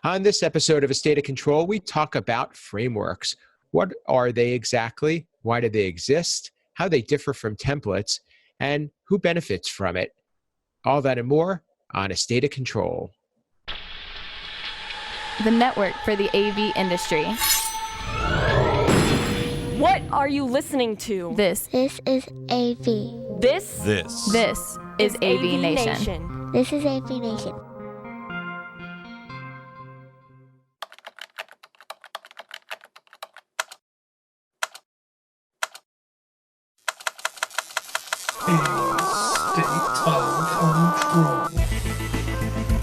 On this episode of A State of Control, we talk about frameworks. What are they exactly? Why do they exist? How they differ from templates? And who benefits from it? All that and more on A State of Control. The network for the AV industry. What are you listening to? This is AV. This is AVNation. This is AVNation.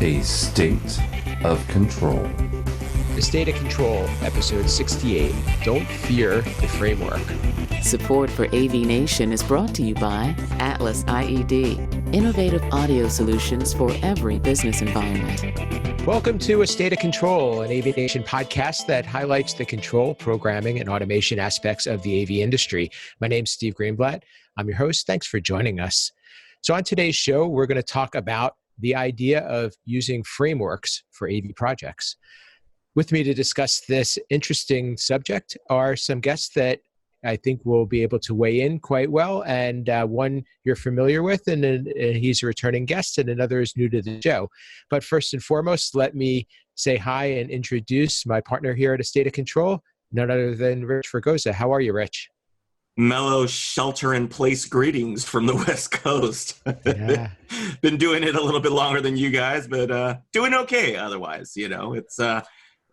A State of Control. The State of Control, episode 68. Don't fear the framework. Support for AVNation is brought to you by Atlas IED, innovative audio solutions for every business environment. Welcome to A State of Control, an AVNation podcast that highlights the control, programming, and automation aspects of the AV industry. My name's Steve Greenblatt. I'm your host. Thanks for joining us. So on today's show, we're going to talk about the idea of using frameworks for AV projects. With me to discuss this interesting subject are some guests that I think will be able to weigh in quite well, and one you're familiar with, and he's a returning guest, and another is new to the show. But first and foremost, let me say hi and introduce my partner here at A State of Control, none other than Rich Fergosa. How are you, Rich? Mellow shelter-in-place greetings from the West Coast. Yeah. Been doing it a little bit longer than you guys, but doing okay otherwise. You know, it's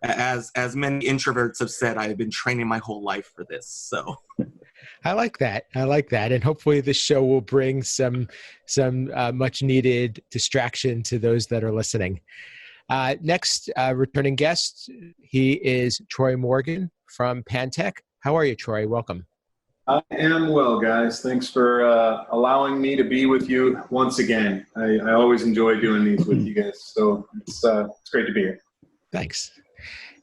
as many introverts have said, I've been training my whole life for this. So I like that. And hopefully this show will bring some much needed distraction to those that are listening. Next, returning guest, he is Troy Morgan from Pantech. How are you, Troy? Welcome. I am well, guys. Thanks for allowing me to be with you once again. I always enjoy doing these with you guys, so it's great to be here. Thanks.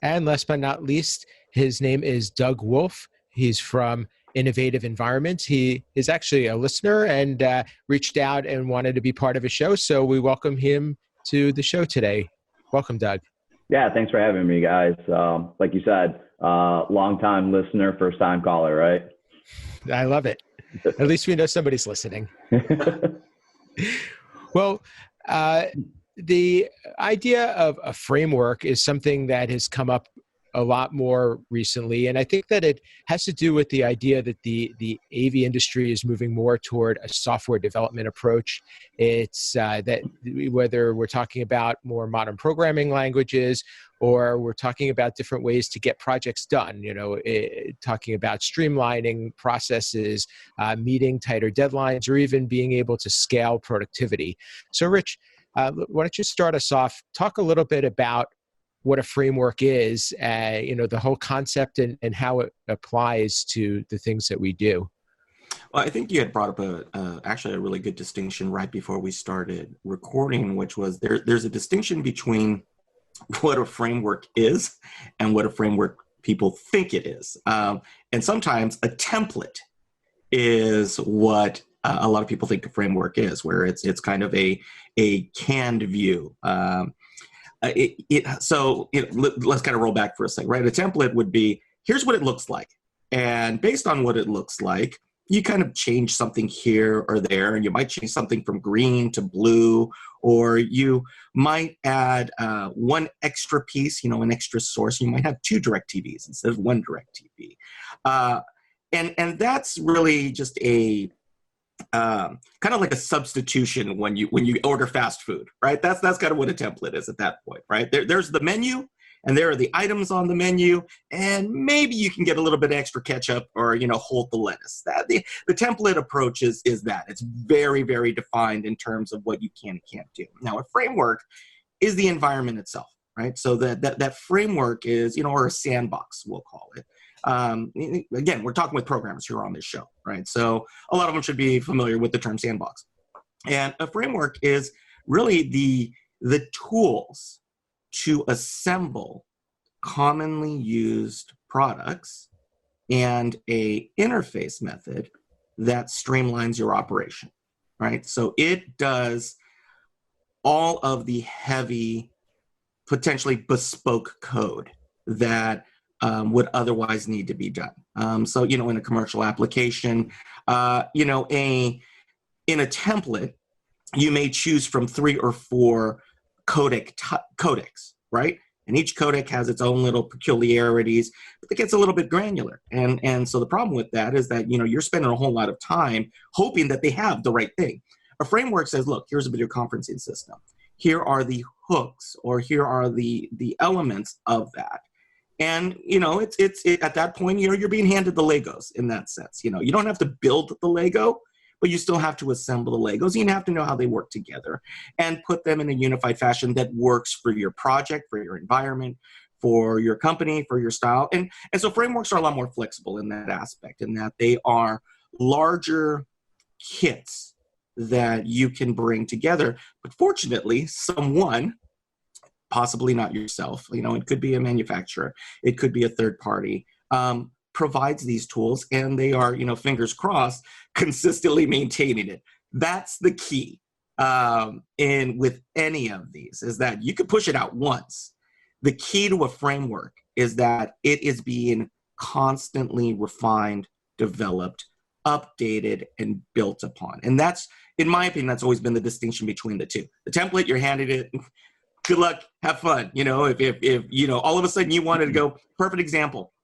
And last but not least, his name is Doug Wolf. He's from Innovative Environments. He is actually a listener and reached out and wanted to be part of a show, so we welcome him to the show today. Welcome, Doug. Yeah, thanks for having me, guys. Like you said, long-time listener, first-time caller, right? I love it. At least we know somebody's listening. Well, the idea of a framework is something that has come up a lot more recently. And I think that it has to do with the idea that the AV industry is moving more toward a software development approach. It's that whether we're talking about more modern programming languages or we're talking about different ways to get projects done, talking about streamlining processes, meeting tighter deadlines, or even being able to scale productivity. So Rich, why don't you start us off, talk a little bit about what a framework is, the whole concept and how it applies to the things that we do. Well, I think you had brought up actually a really good distinction right before we started recording, which was there's a distinction between what a framework is and what a framework people think it is. And sometimes a template is what a lot of people think a framework is, where it's kind of a canned view. Let's kind of roll back for a second, right? A template would be, here's what it looks like. And based on what it looks like, you kind of change something here or there, and you might change something from green to blue, or you might add one extra piece, an extra source. You might have two DirecTVs instead of one DirecTV. And that's really just a kind of like a substitution when you order fast food, right? That's kind of what a template is at that point, right? There's the menu, and there are the items on the menu, and maybe you can get a little bit of extra ketchup or hold the lettuce. The template approach is that it's very, very defined in terms of what you can and can't do. Now, a framework is the environment itself, right? So that framework is or a sandbox, we'll call it. Again, we're talking with programmers here on this show, right? So a lot of them should be familiar with the term sandbox. And a framework is really the tools to assemble commonly used products and a interface method that streamlines your operation, right? So it does all of the heavy potentially bespoke code that would otherwise need to be done. So, you know, in a commercial application, you know, in a template, you may choose from 3 or 4 codecs, right? And each codec has its own little peculiarities, but it gets a little bit granular. And so the problem with that is that, you know, you're spending a whole lot of time hoping that they have the right thing. A framework says, look, here's a video conferencing system. Here are the hooks, or here are the elements of that. And, you know, it's at that point, you know, you're being handed the Legos in that sense. You know, you don't have to build the Lego, but you still have to assemble the Legos. You have to know how they work together and put them in a unified fashion that works for your project, for your environment, for your company, for your style. And so frameworks are a lot more flexible in that aspect, in that they are larger kits that you can bring together. But fortunately, someone, possibly not yourself, you know, it could be a manufacturer, it could be a third party, provides these tools, and they are, you know, fingers crossed, consistently maintaining it. That's the key. And with any of these is that you could push it out once. The key to a framework is that it is being constantly refined, developed, updated, and built upon. And that's, in my opinion, that's always been the distinction between the two. The template, you're handed it, good luck, have fun. You know, if you know, all of a sudden you wanted to go, perfect example.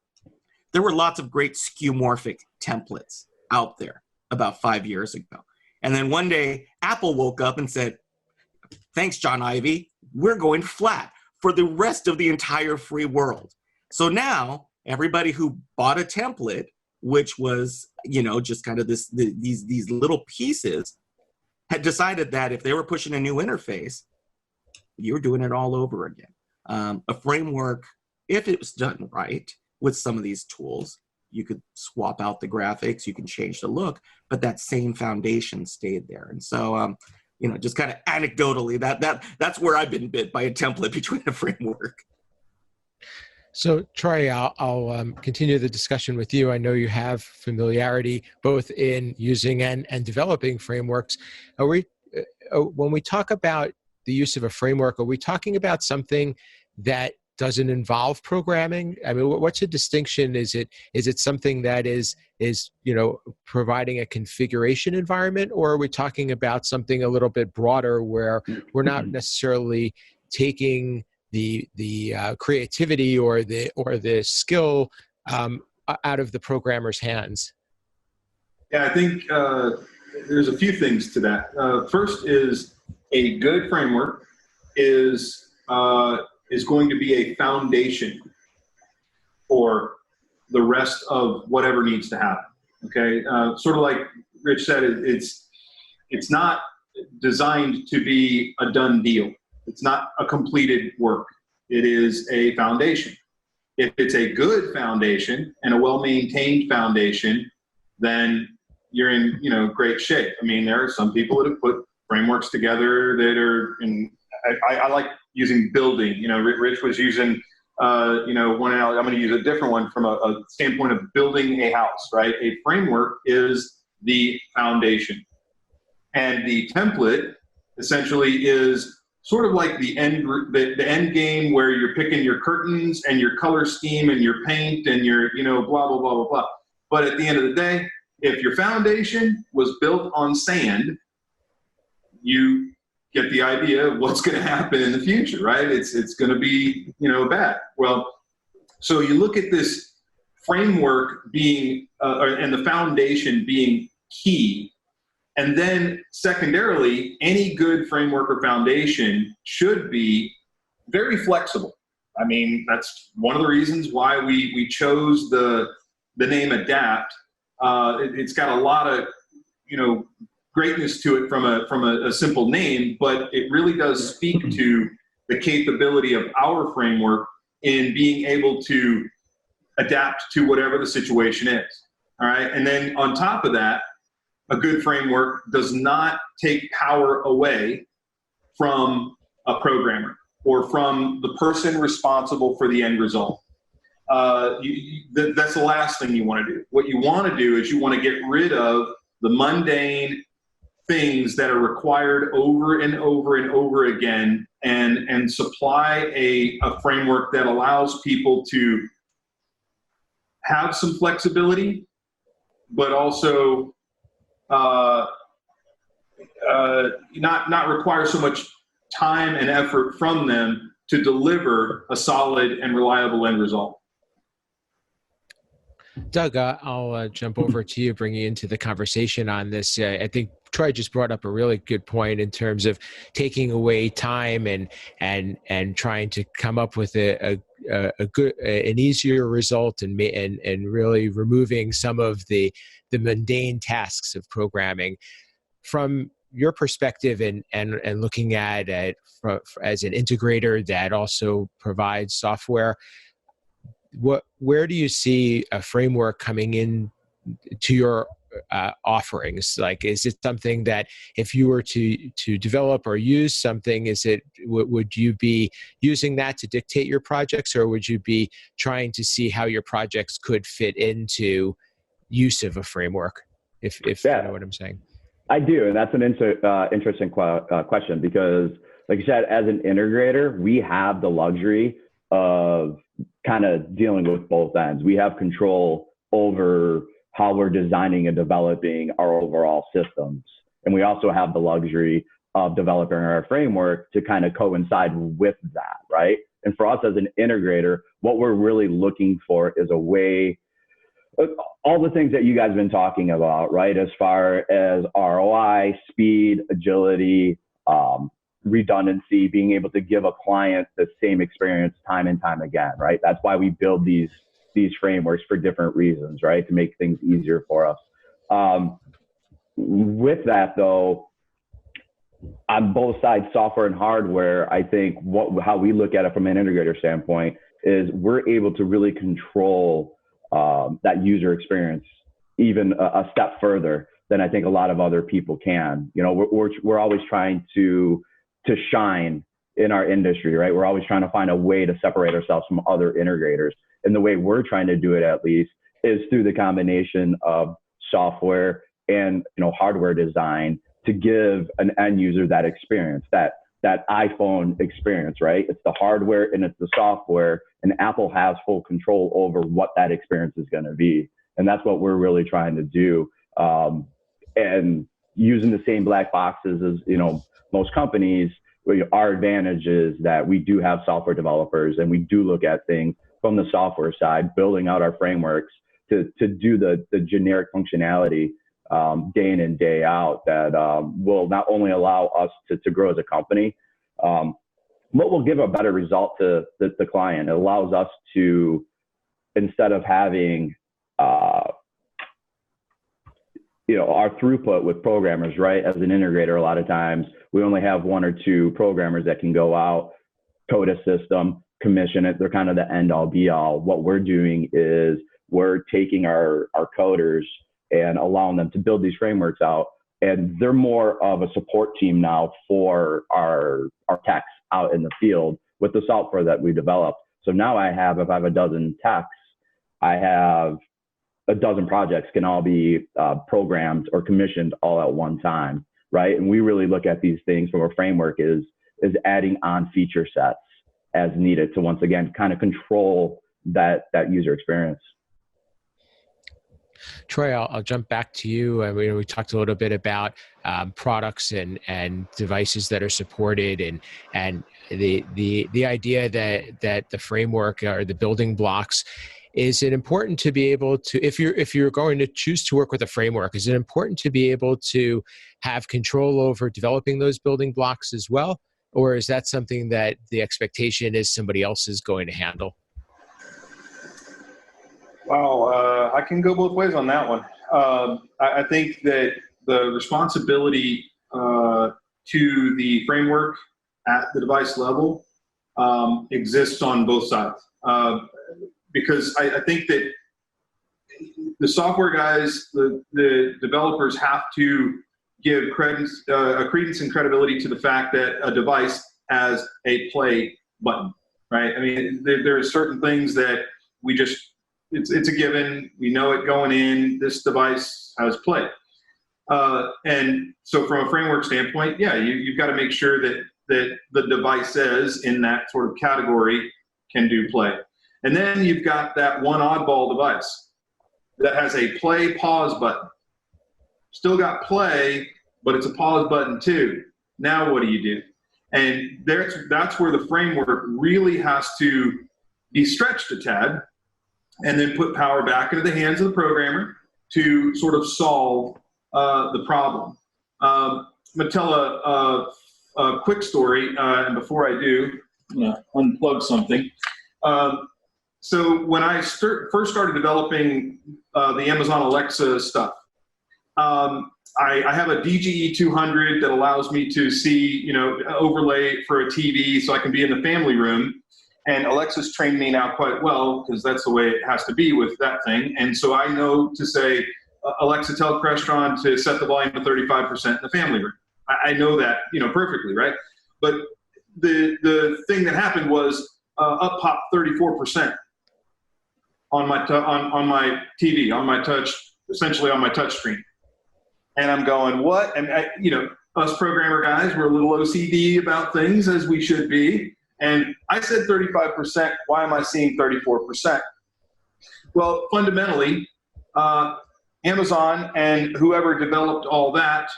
There were lots of great skeuomorphic templates out there about 5 years ago. And then one day, Apple woke up and said, thanks, John Ivey, we're going flat for the rest of the entire free world. So now, everybody who bought a template, which was, you know, just kind of these little pieces, had decided that if they were pushing a new interface, you were doing it all over again. A framework, if it was done right, with some of these tools, you could swap out the graphics, you can change the look, but that same foundation stayed there. And so, you know, just kind of anecdotally, that's where I've been bit by a template between a framework. So, Troy, I'll continue the discussion with you. I know you have familiarity both in using and developing frameworks. When we talk about the use of a framework, are we talking about something that doesn't involve programming? I mean, what's the distinction? Is it something that is you know, providing a configuration environment, or are we talking about something a little bit broader where we're not necessarily taking the creativity or the skill out of the programmer's hands? Yeah, I think there's a few things to that. First is a good framework is going to be a foundation for the rest of whatever needs to happen. Okay, sort of like Rich said, it's not designed to be a done deal. It's not a completed work. It is a foundation. If it's a good foundation and a well-maintained foundation, then you're in, you know, great shape. I mean, there are some people that have put frameworks together that are in. I like using building. You know, Rich was using, you know, one. I'm going to use a different one from a standpoint of building a house. Right, a framework is the foundation, and the template essentially is sort of like the end game where you're picking your curtains and your color scheme and your paint and your, you know, blah blah blah blah blah. But at the end of the day, if your foundation was built on sand, you get the idea of what's going to happen in the future, right? It's going to be, you know, bad. Well, so you look at this framework being, and the foundation being key, and then secondarily, any good framework or foundation should be very flexible. I mean, that's one of the reasons why we chose the name Adapt. It's got a lot of, you know, greatness to it from a simple name, but it really does speak to the capability of our framework in being able to adapt to whatever the situation is. All right, and then on top of that, a good framework does not take power away from a programmer or from the person responsible for the end result. That's the last thing you want to do. What you want to do is you want to get rid of the mundane things that are required over and over and over again and supply a framework that allows people to have some flexibility, but also not require so much time and effort from them to deliver a solid and reliable end result. Doug, I'll jump over to you, bring you into the conversation on this. I think Troy just brought up a really good point in terms of taking away time and trying to come up with an easier result and really removing some of the mundane tasks of programming. From your perspective and looking at it as an integrator that also provides software, where do you see a framework coming in to your offerings? Like, is it something that if you were to develop or use something, would you be using that to dictate your projects, or would you be trying to see how your projects could fit into use of a framework? If you know what I'm saying. I do, and that's an interesting question, because, like you said, as an integrator, we have the luxury of kind of dealing with both ends. We have control over how we're designing and developing our overall systems, and we also have the luxury of developing our framework to kind of coincide with that, right? And for us as an integrator, what we're really looking for is a way, all the things that you guys have been talking about, right? As far as ROI, speed, agility, redundancy, being able to give a client the same experience time and time again, right? That's why we build these frameworks for different reasons, right? To make things easier for us. With that though, on both sides, software and hardware, I think how we look at it from an integrator standpoint is we're able to really control that user experience even a step further than I think a lot of other people can. You know, we're always trying to shine in our industry, right? We're always trying to find a way to separate ourselves from other integrators. And the way we're trying to do it, at least, is through the combination of software and, hardware design to give an end user that experience, that iPhone experience, right? It's the hardware and it's the software, and Apple has full control over what that experience is going to be. And that's what we're really trying to do. And using the same black boxes as, most companies, our advantage is that we do have software developers, and we do look at things from the software side, building out our frameworks to do the generic functionality day in and day out that will not only allow us to grow as a company, but will give a better result to the client. It allows us to, instead of having our throughput with programmers, right? As an integrator, a lot of times we only have one or two programmers that can go out, code a system, commission it. They're kind of the end all be all. What we're doing is we're taking our coders and allowing them to build these frameworks out. And they're more of a support team now for our techs out in the field with the software that we developed. So now if I have a dozen techs, I have a dozen projects can all be programmed or commissioned all at one time, right? And we really look at these things from a framework is adding on feature sets as needed to, once again, kind of control that user experience. Troy, I'll jump back to you. I mean, we talked a little bit about products and devices that are supported, and the idea that the framework or the building blocks. Is it important to be able to, if you're going to choose to work with a framework, is it important to be able to have control over developing those building blocks as well? Or is that something that the expectation is somebody else is going to handle? Well, I can go both ways on that one. I think that the responsibility to the framework at the device level exists on both sides. Because I think that the software guys, the developers have to give credence and credibility to the fact that a device has a play button, right? I mean, there are certain things that it's a given. We know it going in, this device has play. And so from a framework standpoint, yeah, you've got to make sure that that the device is in that sort of category can do play. And then you've got that one oddball device that has a play pause button. Still got play, but it's a pause button too. Now what do you do? And that's where the framework really has to be stretched a tad and then put power back into the hands of the programmer to sort of solve the problem. I'm going to tell a quick story, and before I do, I'm going to unplug something. So when I first started developing the Amazon Alexa stuff, I have a DGE 200 that allows me to see, overlay for a TV so I can be in the family room. And Alexa's trained me now quite well because that's the way it has to be with that thing. And so I know to say, Alexa, tell Crestron to set the volume to 35% in the family room. I know that, perfectly, right? But the thing that happened was up popped 34% on my on my TV, on my touch, essentially on my touch screen. And I'm going, what? And us programmer guys, we're a little OCD about things, as we should be. And I said 35%. Why am I seeing 34%? Well, fundamentally, Amazon and whoever developed all that,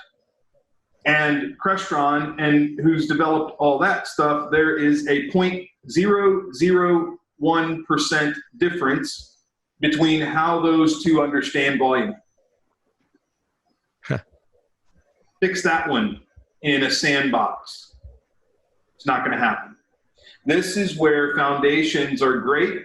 and Crestron and who's developed all that stuff, there is a 0.001% difference between how those two understand volume. Fix that one in a sandbox. It's not going to happen. This is where foundations are great,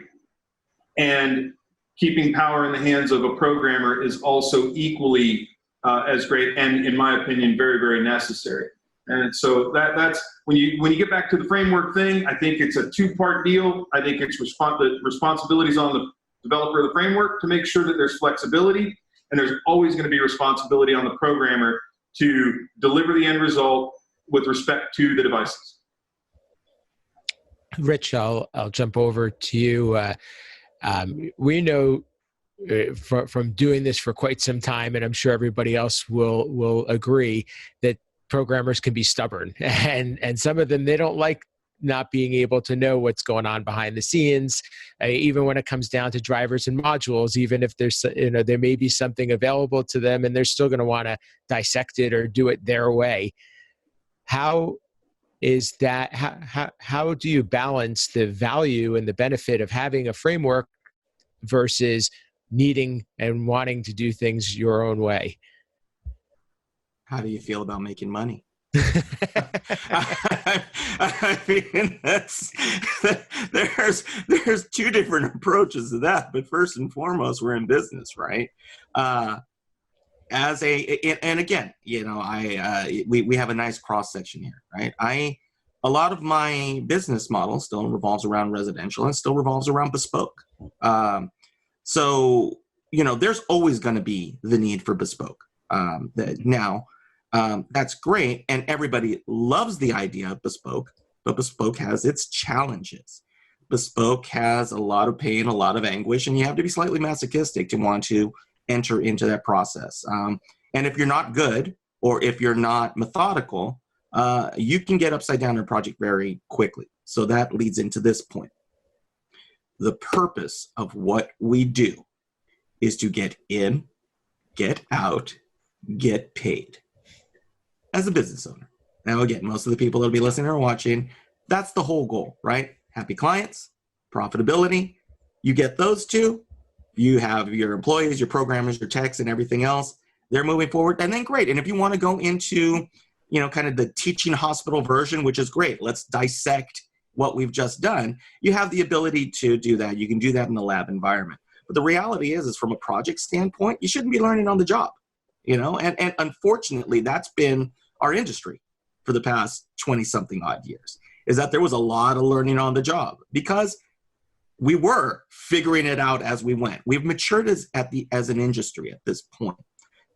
and keeping power in the hands of a programmer is also equally as great, and in my opinion, very, very necessary. And so that's when you get back to the framework thing, I think it's a two-part deal. I think it's the responsibilities on the developer of the framework to make sure that there's flexibility, and there's always going to be responsibility on the programmer to deliver the end result with respect to the devices. Rich, I'll jump over to you. We know from doing this for quite some time, and I'm sure everybody else will agree, that programmers can be stubborn, and some of them, they don't like not being able to know what's going on behind the scenes, even when it comes down to drivers and modules. Even if there's there may be something available to them, and they're still going to want to dissect it or do it their way. How is that? How do you balance the value and the benefit of having a framework versus needing and wanting to do things your own way? How do you feel about making money? I mean, there's two different approaches to that, but first and foremost, we're in business, right? And again, we have a nice cross section here, right? A lot of my business model still revolves around residential and still revolves around bespoke. So there's always going to be the need for bespoke. That's great, and everybody loves the idea of bespoke, but bespoke has its challenges. Bespoke has a lot of pain, a lot of anguish, and you have to be slightly masochistic to want to enter into that process. And if you're not good, or if you're not methodical, you can get upside down in a project very quickly. So that leads into this point. The purpose of what we do is to get in, get out, get paid. As a business owner. Now, again, most of the people that'll be listening or watching, that's the whole goal, right? Happy clients, profitability. You get those two, you have your employees, your programmers, your techs, and everything else. They're moving forward, and then great. And if you want to go into, kind of the teaching hospital version, which is great, let's dissect what we've just done. You have the ability to do that. You can do that in the lab environment. But the reality is from a project standpoint, you shouldn't be learning on the job. And unfortunately, that's been our industry for the past 20-something odd years, is that there was a lot of learning on the job because we were figuring it out as we went. We've matured as an industry at this point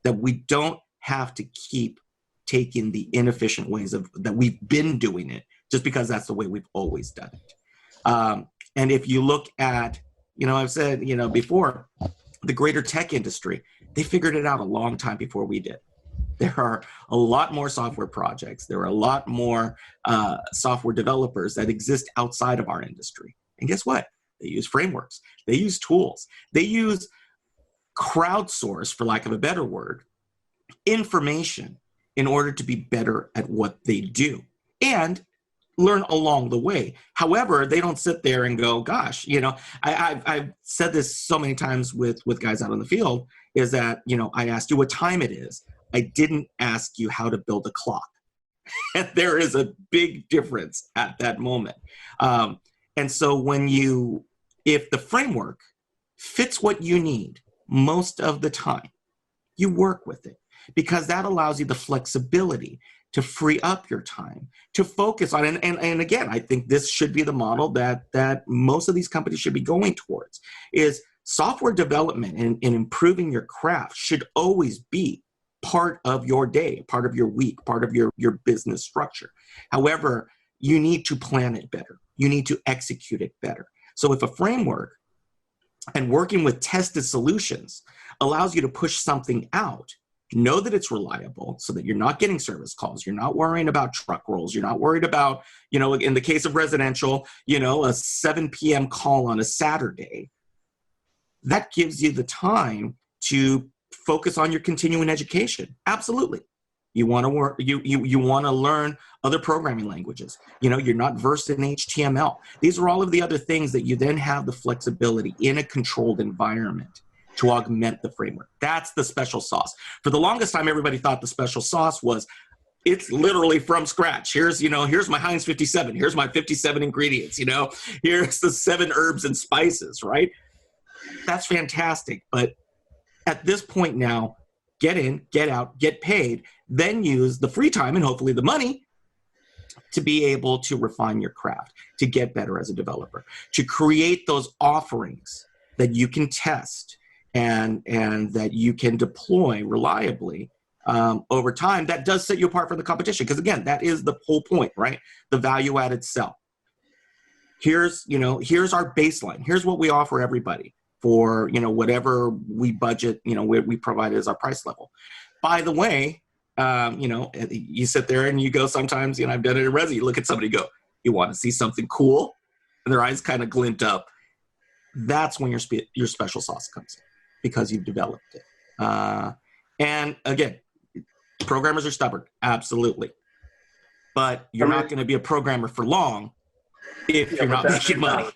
that we don't have to keep taking the inefficient ways that we've been doing it just because that's the way we've always done it. And if you look at, I've said, before, the greater tech industry, they figured it out a long time before we did. There are a lot more software projects. There are a lot more software developers that exist outside of our industry. And guess what? They use frameworks. They use tools. They use crowdsource, for lack of a better word, information in order to be better at what they do and learn along the way. However, they don't sit there and go, gosh, I've said this so many times with guys out in the field, is that, I asked you what time it is. I didn't ask you how to build a clock. And there is a big difference at that moment. And so if the framework fits what you need most of the time, you work with it, because that allows you the flexibility to free up your time, to focus on, and again, I think this should be the model that most of these companies should be going towards, is software development and improving your craft should always be part of your day, part of your week, part of your business structure. However, you need to plan it better. You need to execute it better. So if a framework and working with tested solutions allows you to push something out, know that it's reliable so that you're not getting service calls. You're not worrying about truck rolls. You're not worried about, in the case of residential, a 7 p.m. call on a Saturday. That gives you the time to focus on your continuing education. Absolutely. You want to work, you want to learn other programming languages. You're not versed in HTML. These are all of the other things that you then have the flexibility in a controlled environment to augment the framework. That's the special sauce. For the longest time, everybody thought the special sauce was, it's literally from scratch. Here's my Heinz 57. Here's my 57 ingredients. Here's the 7 herbs and spices, right? That's fantastic. But at this point now, get in, get out, get paid, then use the free time and hopefully the money to be able to refine your craft, to get better as a developer, to create those offerings that you can test and that you can deploy reliably over time. That does set you apart from the competition, because again, that is the whole point, right? The value-added sell. Here's our baseline. Here's what we offer everybody for whatever we budget, we provide as our price level. By the way, you sit there and you go sometimes, I've done it in Resi, you look at somebody go, you want to see something cool? And their eyes kind of glint up. That's when your special sauce comes in, because you've developed it. And again, programmers are stubborn, absolutely. But you're not going to be a programmer for long if you're not making money.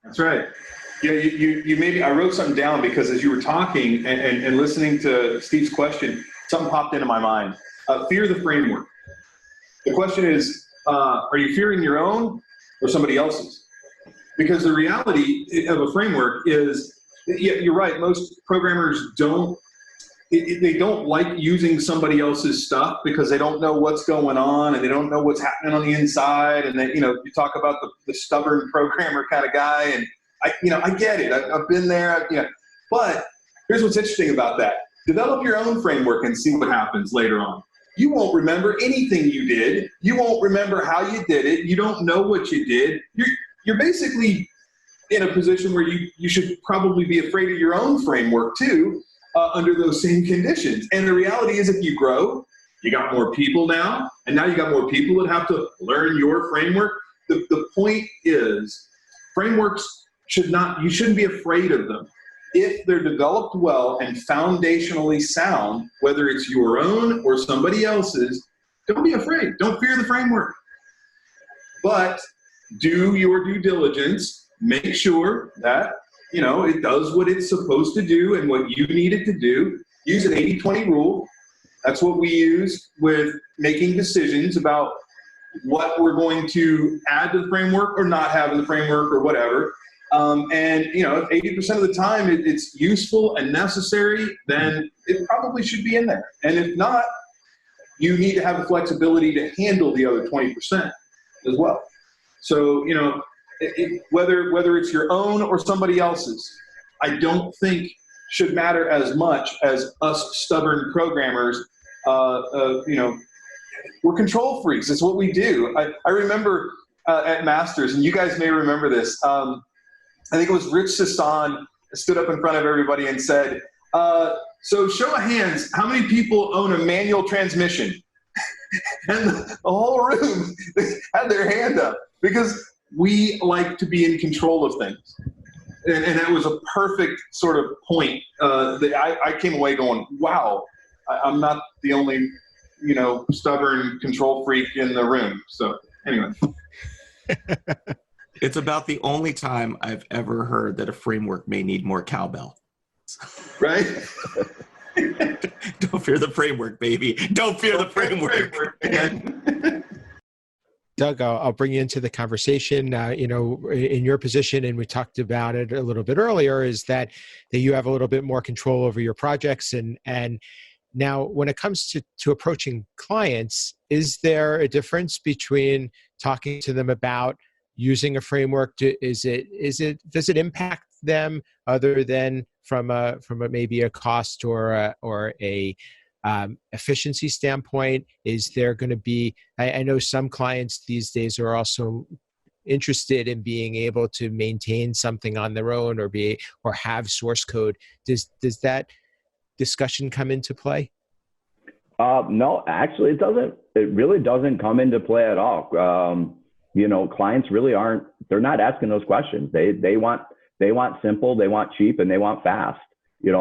That's right. You maybe, I wrote something down because as you were talking and listening to Steve's question, something popped into my mind. Fear the framework. The question is, are you fearing your own or somebody else's? Because the reality of a framework is, you're right, most programmers they don't like using somebody else's stuff because they don't know what's going on and they don't know what's happening on the inside. And then, you talk about the stubborn programmer kind of guy, and I get it. I've been there, but here's what's interesting about that. Develop your own framework and see what happens later on. You won't remember anything you did. You won't remember how you did it. You don't know what you did. You're basically in a position where you should probably be afraid of your own framework too, under those same conditions. And the reality is, if you grow, you got more people now, and now you got more people that have to learn your framework. The point is, frameworks you shouldn't be afraid of them. If they're developed well and foundationally sound, whether it's your own or somebody else's, don't be afraid. Don't fear the framework. But do your due diligence. Make sure that, it does what it's supposed to do and what you need it to do. Use an 80-20 rule. That's what we use with making decisions about what we're going to add to the framework or not have in the framework or whatever. And, if 80% of the time it's useful and necessary, then it probably should be in there. And if not, you need to have the flexibility to handle the other 20% as well. So, whether it's your own or somebody else's, I don't think should matter as much as us stubborn programmers. We're control freaks. It's what we do. I remember at Masters, and you guys may remember this, I think it was Rich Sasson stood up in front of everybody and said, So show of hands, how many people own a manual transmission? And the whole room had their hand up because we like to be in control of things. And that was a perfect sort of point that I came away going, wow, I'm not the only, stubborn control freak in the room. So anyway. It's about the only time I've ever heard that a framework may need more cowbell. Right? Don't fear the framework, baby. Don't fear the framework. Doug, I'll bring you into the conversation. In your position, and we talked about it a little bit earlier, is that you have a little bit more control over your projects. And now, when it comes to approaching clients, is there a difference between talking to them about using a framework? Does it impact them other than from maybe a cost or a efficiency standpoint? Is there going to be, I know some clients these days are also interested in being able to maintain something on their own or have source code. Does that discussion come into play? No, actually it doesn't. It really doesn't come into play at all. Clients really they're not asking those questions. They want simple, they want cheap, and they want fast. In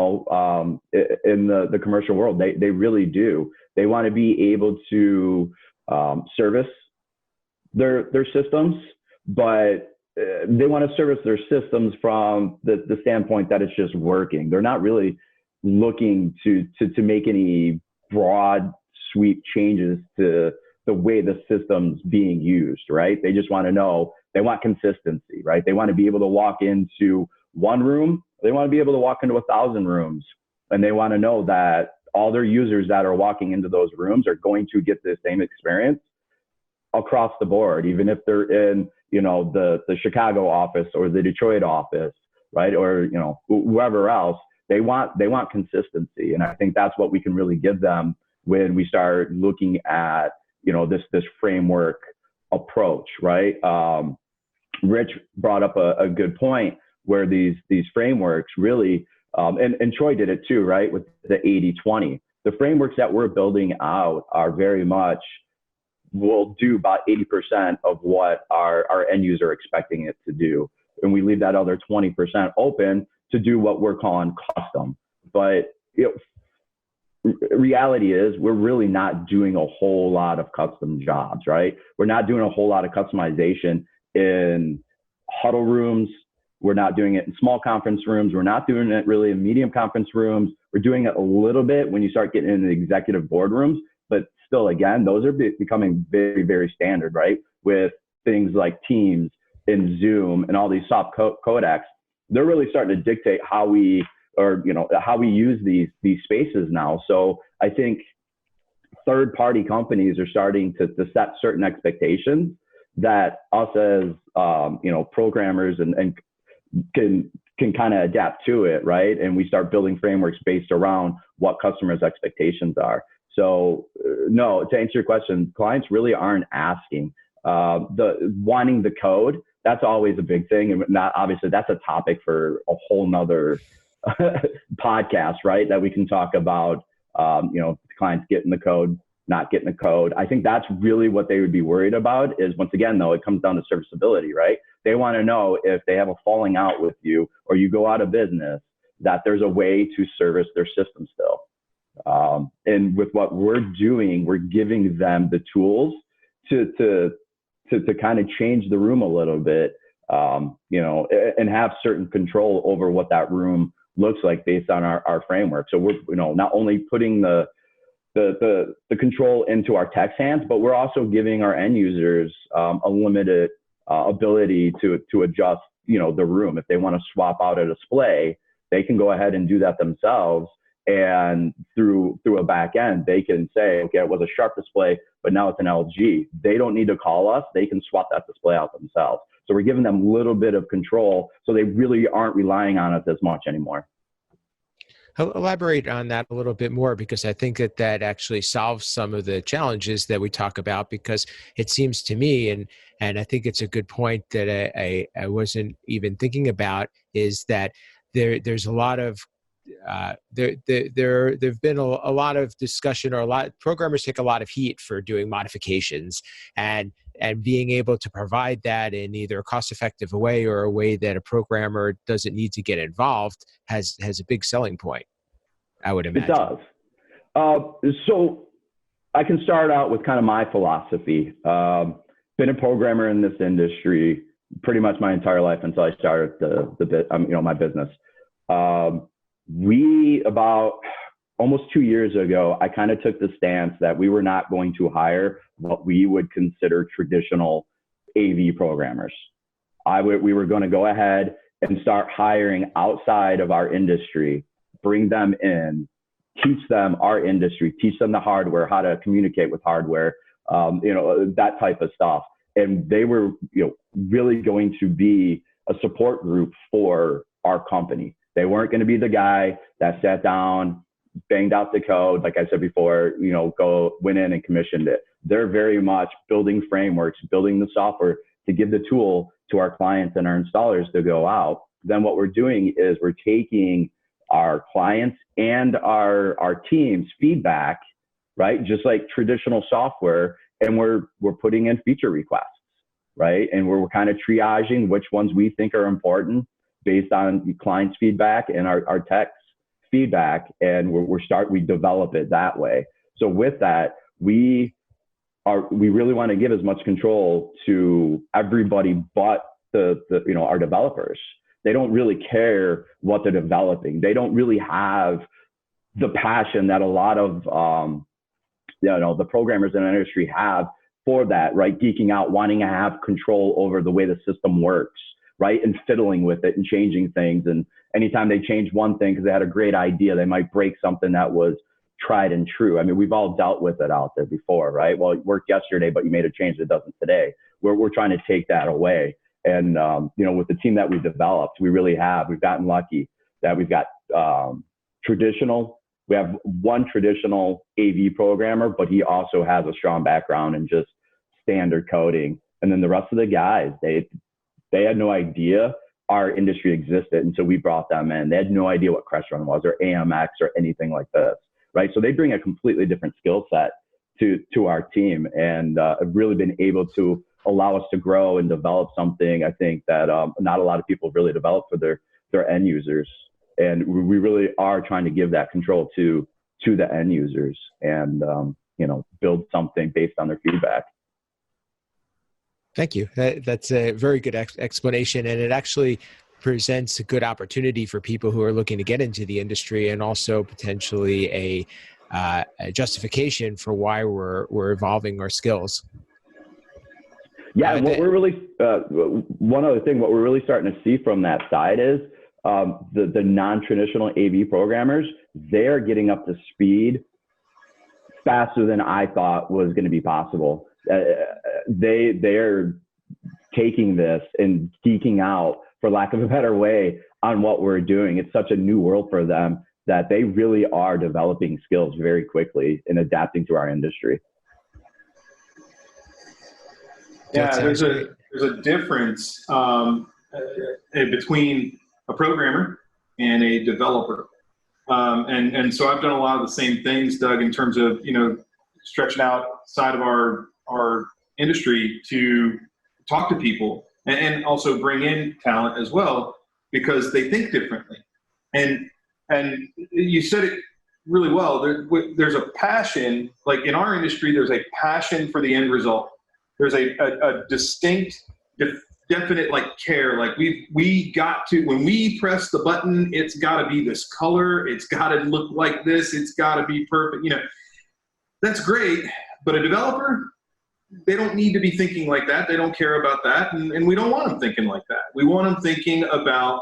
the commercial world, they really do. They want to be able to service their systems, but they want to service their systems from the standpoint that it's just working. They're not really looking to make any broad sweep changes to the way the system's being used, right? They just want to know, they want consistency, right? They want to be able to walk into one room, they want to be able to walk into 1,000 rooms, and they want to know that all their users that are walking into those rooms are going to get the same experience across the board, even if they're in, the Chicago office or the Detroit office, right? Or, whoever else, they want consistency. And I think that's what we can really give them when we start looking at, this framework approach, right? Rich brought up a good point where these frameworks really, and Troy did it too, right? With the 80-20. The frameworks that we're building out are very much, will do about 80% of what our end user expecting it to do. And we leave that other 20% open to do what we're calling custom. But reality is we're really not doing a whole lot of custom jobs, right? We're not doing a whole lot of customization in huddle rooms. We're not doing it in small conference rooms. We're not doing it really in medium conference rooms. We're doing it a little bit when you start getting into the executive boardrooms, but still, again, those are becoming very, very standard, right? With things like Teams and Zoom and all these soft codecs, they're really starting to dictate how we use these spaces now. So I think third-party companies are starting to set certain expectations that us as programmers and can kind of adapt to it, right? And we start building frameworks based around what customers' expectations are. So no, to answer your question, clients really aren't asking. Wanting the code, that's always a big thing, and obviously that's a topic for a whole nother podcast, right? That we can talk about, clients getting the code, not getting the code. I think that's really what they would be worried about is, once again, though, it comes down to serviceability, right? They want to know if they have a falling out with you or you go out of business, that there's a way to service their system still. And with what we're doing, we're giving them the tools to kind of change the room a little bit, and have certain control over what that room looks like based on our framework. So we're, not only putting the control into our tech's hands, but we're also giving our end users a limited ability to adjust, the room. If they want to swap out a display, they can go ahead and do that themselves. And through a back end, they can say, okay, it was a Sharp display, but now it's an LG. They don't need to call us. They can swap that display out themselves. So we're giving them a little bit of control, so they really aren't relying on us as much anymore. I'll elaborate on that a little bit more, because I think that actually solves some of the challenges that we talk about, because it seems to me, and I think it's a good point that I wasn't even thinking about, is that there's a lot of there've been a lot of discussion, or a lot programmers take a lot of heat for doing modifications, and being able to provide that in either a cost-effective way or a way that a programmer doesn't need to get involved has a big selling point, I would imagine. It does. So I can start out with kind of my philosophy. Been a programmer in this industry pretty much my entire life until I started my business. About almost 2 years ago, I kind of took the stance that we were not going to hire what we would consider traditional AV programmers. We were going to go ahead and start hiring outside of our industry, bring them in, teach them our industry, teach them the hardware, how to communicate with hardware, that type of stuff. And they were, really going to be a support group for our company. They weren't going to be the guy that sat down, banged out the code, like I said before, went in and commissioned it. They're very much building frameworks, building the software to give the tool to our clients and our installers to go out. Then what we're doing is we're taking our clients and our team's feedback, right? Just like traditional software, and we're putting in feature requests, right? And we're kind of triaging which ones we think are important based on clients' feedback and our tech's feedback, and we develop it that way. So with that, we really want to give as much control to everybody but our developers. They don't really care what they're developing. They don't really have the passion that a lot of the programmers in the industry have for that, right? Geeking out, wanting to have control over the way the system works, right? And fiddling with it and changing things. And anytime they change one thing because they had a great idea, they might break something that was tried and true. I mean, we've all dealt with it out there before, right? Well, it worked yesterday, but you made a change that doesn't today. We're trying to take that away. And, with the team that we've developed, we've gotten lucky that we've got we have one traditional AV programmer, but he also has a strong background in just standard coding. And then the rest of the guys, they had no idea our industry existed until we brought them in. They had no idea what Crestron was or AMX or anything like this, right? So they bring a completely different skill set to our team, and have really been able to allow us to grow and develop something, I think, that not a lot of people really develop for their end users. And we really are trying to give that control to the end users and, build something based on their feedback. Thank you. That's a very good explanation. And it actually presents a good opportunity for people who are looking to get into the industry, and also potentially a justification for why we're evolving our skills. Yeah, what we're really one other thing, what we're really starting to see from that side is the non-traditional AV programmers. They're getting up to speed faster than I thought was going to be possible. They're taking this and geeking out, for lack of a better way, on what we're doing. It's such a new world for them that they really are developing skills very quickly and adapting to our industry. Yeah, there's a difference between a programmer and a developer. And so I've done a lot of the same things, Doug, in terms of, stretching outside of our industry to talk to people and also bring in talent as well, because they think differently. And you said it really well. There's a passion, like in our industry, there's a passion for the end result. There's a distinct, definite care. Like we got to, when we press the button, it's got to be this color. It's got to look like this. It's got to be perfect. That's great. But a developer, they don't need to be thinking like that. They don't care about that. And we don't want them thinking like that. We want them thinking about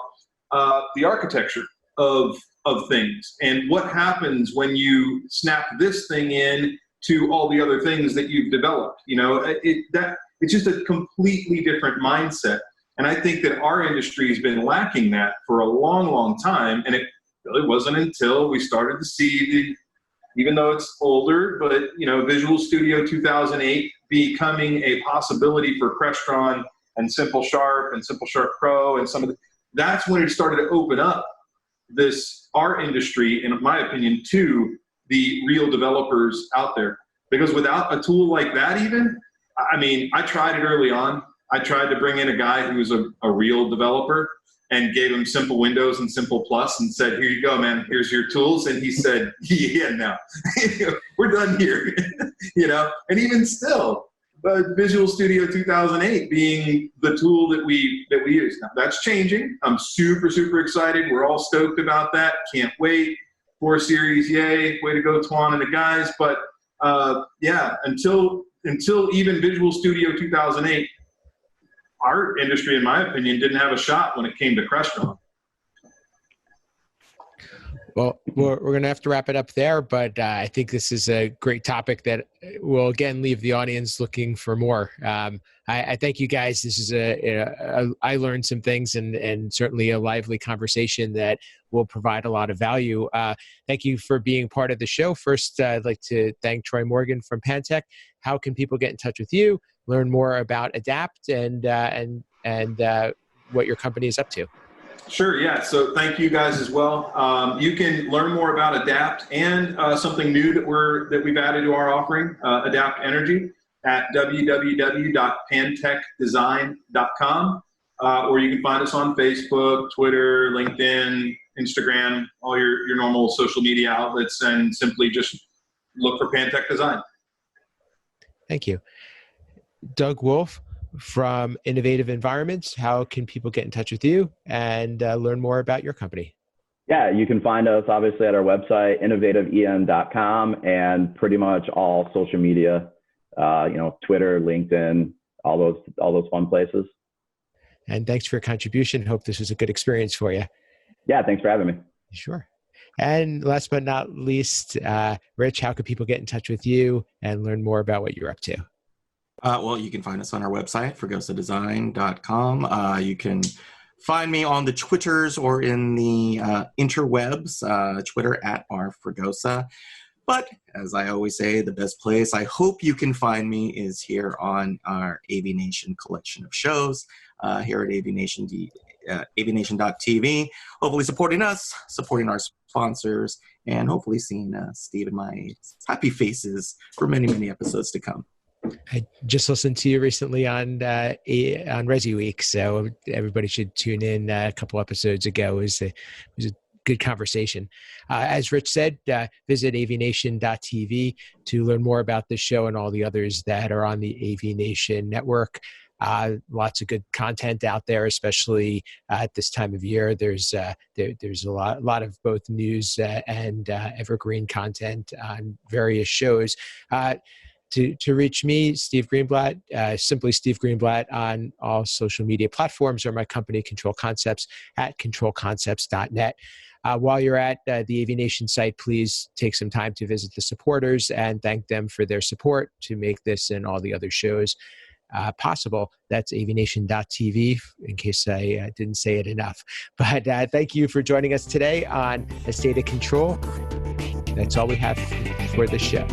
the architecture of things and what happens when you snap this thing in to all the other things that you've developed. It's just a completely different mindset. And I think that our industry has been lacking that for a long, long time. And it really wasn't until we started to see even though it's older, but Visual Studio 2008 becoming a possibility for Crestron and Simple Sharp and Simple Sharp Pro and that's when it started to open up our industry, in my opinion, to the real developers out there. Because without a tool like that, even, I mean, I tried it early on. I tried to bring in a guy who was a real developer and gave him Simple Windows and Simple Plus and said, here you go, man, here's your tools. And he said, yeah, no, we're done here, and even still, Visual Studio 2008 being the tool that we use. Now, that's changing. I'm super, super excited. We're all stoked about that. Can't wait. 4 Series, yay. Way to go, Twan and the guys. But until even Visual Studio 2008, our industry, in my opinion, didn't have a shot when it came to Crestron. Well, we're going to have to wrap it up there, but I think this is a great topic that will, again, leave the audience looking for more. I thank you guys. This is I learned some things and certainly a lively conversation that will provide a lot of value. Thank you for being part of the show. First, I'd like to thank Troy Morgan from Pantech. How can people get in touch with you, learn more about Adapt and what your company is up to? Sure, yeah. So thank you guys as well. You can learn more about Adapt and something new that we've added to our offering, Adapt Energy, at www.pantechdesign.com, or you can find us on Facebook, Twitter, LinkedIn, Instagram, all your normal social media outlets, and simply just look for Pantech Design. Thank you. Doug Wolf from Innovative Environments. How can people get in touch with you and learn more about your company? Yeah, you can find us obviously at our website, innovativeen.com, and pretty much all social media, Twitter, LinkedIn, all those fun places. And thanks for your contribution. Hope this was a good experience for you. Yeah, thanks for having me. Sure. And last but not least, Rich, how can people get in touch with you and learn more about what you're up to? Well, you can find us on our website, fregosadesign.com. You can find me on the Twitters or in the interwebs, Twitter at @rfregosa. But as I always say, the best place I hope you can find me is here on our AVNation collection of shows here at AVNation, AVNation.tv. Hopefully supporting us, supporting our sponsors, and hopefully seeing Steve and my happy faces for many, many episodes to come. I just listened to you recently on Resi Week, so everybody should tune in a couple episodes ago. It was a good conversation. As Rich said, visit avnation.tv to learn more about this show and all the others that are on the AVNation network. Lots of good content out there, especially at this time of year. There's a lot of both news and evergreen content on various shows. To reach me, Steve Greenblatt, simply Steve Greenblatt on all social media platforms, or my company, Control Concepts, at controlconcepts.net. While you're at the AVNation site, please take some time to visit the supporters and thank them for their support to make this and all the other shows possible. That's avnation.tv, in case I didn't say it enough. But thank you for joining us today on A State of Control. That's all we have for the show.